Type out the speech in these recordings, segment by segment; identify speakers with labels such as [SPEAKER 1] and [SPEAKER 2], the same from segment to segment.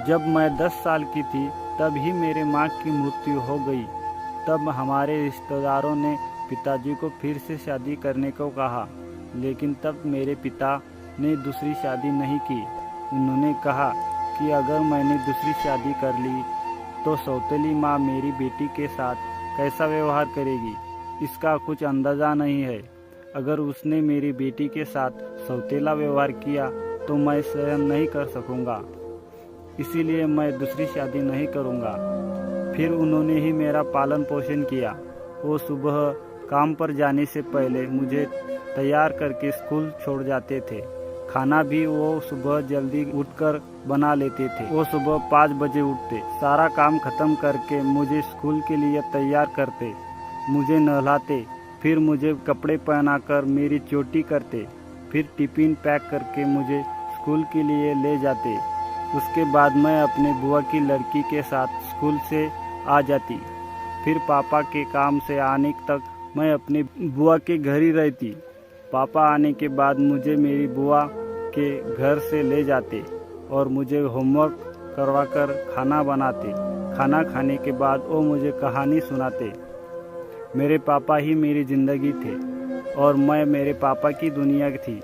[SPEAKER 1] जब मैं 10 साल की थी तब ही मेरे माँ की मृत्यु हो गई। तब हमारे रिश्तेदारों ने पिताजी को फिर से शादी करने को कहा, लेकिन तब मेरे पिता ने दूसरी शादी नहीं की। उन्होंने कहा कि अगर मैंने दूसरी शादी कर ली तो सौतेली माँ मेरी बेटी के साथ कैसा व्यवहार करेगी, इसका कुछ अंदाज़ा नहीं है। अगर उसने मेरी बेटी के साथ सौतेला व्यवहार किया तो मैं सहन नहीं कर सकूँगा, इसीलिए मैं दूसरी शादी नहीं करूँगा। फिर उन्होंने ही मेरा पालन पोषण किया। वो सुबह काम पर जाने से पहले मुझे तैयार करके स्कूल छोड़ जाते थे। खाना भी वो सुबह जल्दी उठकर बना लेते थे। वो सुबह 5 बजे उठते, सारा काम खत्म करके मुझे स्कूल के लिए तैयार करते, मुझे नहलाते, फिर मुझे कपड़े पहनाकर मेरी चोटी करते, फिर टिफ़िन पैक करके मुझे स्कूल के लिए ले जाते। उसके बाद मैं अपने बुआ की लड़की के साथ स्कूल से आ जाती। फिर पापा के काम से आने तक मैं अपने बुआ के घर ही रहती। पापा आने के बाद मुझे मेरी बुआ के घर से ले जाते और मुझे होमवर्क करवाकर खाना बनाते। खाना खाने के बाद वो मुझे कहानी सुनाते। मेरे पापा ही मेरी ज़िंदगी थे और मैं मेरे पापा की दुनिया थी।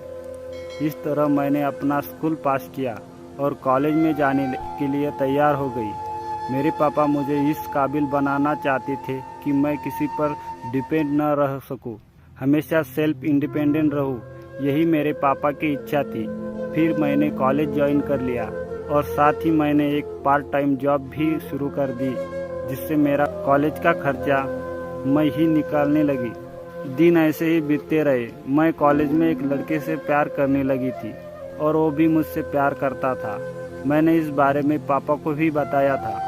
[SPEAKER 1] इस तरह मैंने अपना स्कूल पास किया और कॉलेज में जाने के लिए तैयार हो गई। मेरे पापा मुझे इस काबिल बनाना चाहते थे कि मैं किसी पर डिपेंड न रह सकूं, हमेशा सेल्फ इंडिपेंडेंट रहूं। यही मेरे पापा की इच्छा थी। फिर मैंने कॉलेज ज्वाइन कर लिया और साथ ही मैंने एक पार्ट टाइम जॉब भी शुरू कर दी, जिससे मेरा कॉलेज का खर्चा मैं ही निकालने लगी। दिन ऐसे ही बीतते रहे। मैं कॉलेज में एक लड़के से प्यार करने लगी थी और वो भी मुझसे प्यार करता था। मैंने इस बारे में पापा को भी बताया था।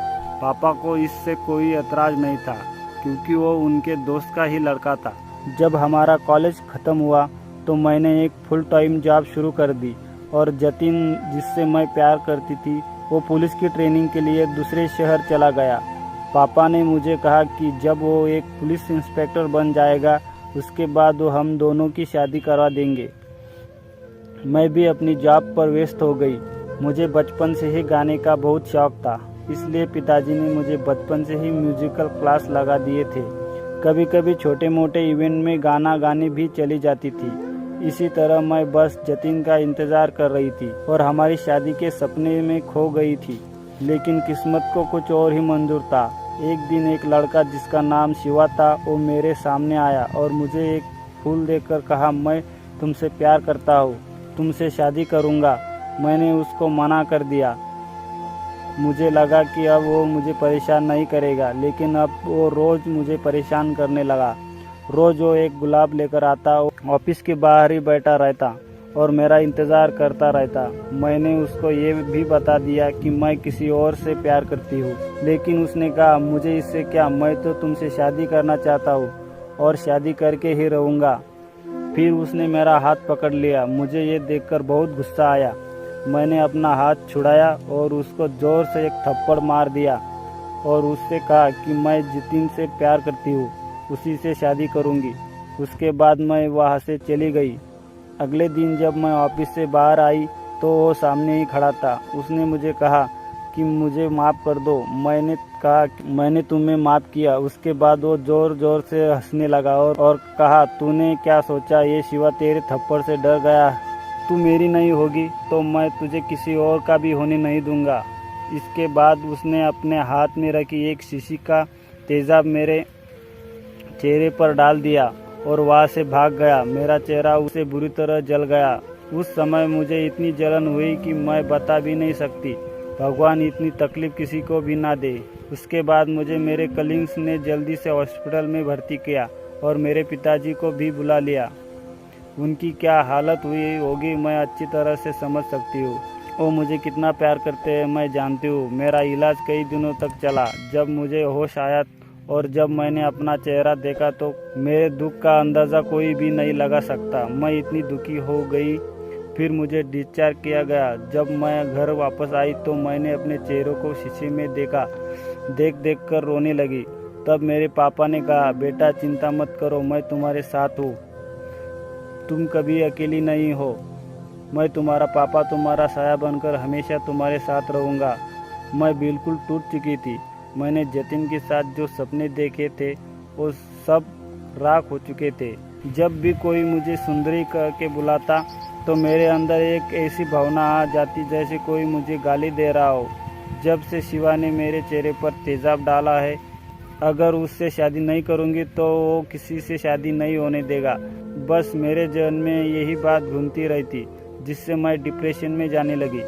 [SPEAKER 1] पापा को इससे कोई एतराज़ नहीं था, क्योंकि वो उनके दोस्त का ही लड़का था। जब हमारा कॉलेज ख़त्म हुआ तो मैंने एक फुल टाइम जॉब शुरू कर दी और जतिन, जिससे मैं प्यार करती थी, वो पुलिस की ट्रेनिंग के लिए दूसरे शहर चला गया। पापा ने मुझे कहा कि जब वो एक पुलिस इंस्पेक्टर बन जाएगा उसके बाद वो हम दोनों की शादी करवा देंगे। मैं भी अपनी जॉब पर व्यस्त हो गई। मुझे बचपन से ही गाने का बहुत शौक था, इसलिए पिताजी ने मुझे बचपन से ही म्यूजिकल क्लास लगा दिए थे। कभी कभी छोटे मोटे इवेंट में गाना गाने भी चली जाती थी। इसी तरह मैं बस जतिन का इंतज़ार कर रही थी और हमारी शादी के सपने में खो गई थी। लेकिन किस्मत को कुछ और ही मंजूर था। एक दिन एक लड़का जिसका नाम शिवा था, वो मेरे सामने आया और मुझे एक फूल देकर कहा, मैं तुमसे प्यार करता हूँ, तुमसे शादी करूँगा। मैंने उसको मना कर दिया। मुझे लगा कि अब वो मुझे परेशान नहीं करेगा, लेकिन अब वो रोज़ मुझे परेशान करने लगा। रोज़ वो एक गुलाब लेकर आता, ऑफिस के बाहर ही बैठा रहता और मेरा इंतज़ार करता रहता। मैंने उसको ये भी बता दिया कि मैं किसी और से प्यार करती हूँ, लेकिन उसने कहा, मुझे इससे क्या, मैं तो तुमसे शादी करना चाहता हूँ और शादी करके ही रहूँगा। फिर उसने मेरा हाथ पकड़ लिया। मुझे ये देखकर बहुत गुस्सा आया। मैंने अपना हाथ छुड़ाया और उसको ज़ोर से एक थप्पड़ मार दिया और उससे कहा कि मैं जतिन से प्यार करती हूँ, उसी से शादी करूँगी। उसके बाद मैं वहाँ से चली गई। अगले दिन जब मैं ऑफिस से बाहर आई तो वो सामने ही खड़ा था। उसने मुझे कहा कि मुझे माफ़ कर दो। मैंने कहा कि मैंने तुम्हें माफ़ किया। उसके बाद वो ज़ोर ज़ोर से हंसने लगा और कहा, तूने क्या सोचा, ये शिवा तेरे थप्पड़ से डर गया। तू मेरी नहीं होगी तो मैं तुझे किसी और का भी होने नहीं दूंगा। इसके बाद उसने अपने हाथ में रखी एक शीशी का तेज़ाब मेरे चेहरे पर डाल दिया और वहाँ से भाग गया। मेरा चेहरा उससे बुरी तरह जल गया। उस समय मुझे इतनी जलन हुई कि मैं बता भी नहीं सकती। भगवान इतनी तकलीफ़ किसी को भी ना दे। उसके बाद मुझे मेरे कलीग्स ने जल्दी से हॉस्पिटल में भर्ती किया और मेरे पिताजी को भी बुला लिया। उनकी क्या हालत हुई होगी मैं अच्छी तरह से समझ सकती हूँ। वो मुझे कितना प्यार करते हैं मैं जानती हूँ। मेरा इलाज कई दिनों तक चला। जब मुझे होश आया और जब मैंने अपना चेहरा देखा तो मेरे दुख का अंदाज़ा कोई भी नहीं लगा सकता। मैं इतनी दुखी हो गई। फिर मुझे डिस्चार्ज किया गया। जब मैं घर वापस आई तो मैंने अपने चेहरे को शीशे में देखा। देख कर रोने लगी। तब मेरे पापा ने कहा, बेटा चिंता मत करो, मैं तुम्हारे साथ हूँ, तुम कभी अकेली नहीं हो। मैं तुम्हारा पापा, तुम्हारा साया बनकर हमेशा तुम्हारे साथ रहूँगा। मैं बिल्कुल टूट चुकी थी। मैंने जतिन के साथ जो सपने देखे थे वो सब राख हो चुके थे। जब भी कोई मुझे सुंदरी कह के बुलाता तो मेरे अंदर एक ऐसी भावना आ जाती जैसे कोई मुझे गाली दे रहा हो। जब से शिवा ने मेरे चेहरे पर तेजाब डाला है, अगर उससे शादी नहीं करूँगी तो वो किसी से शादी नहीं होने देगा। बस मेरे जहन में यही बात घूमती रहती, जिससे मैं डिप्रेशन में जाने लगी।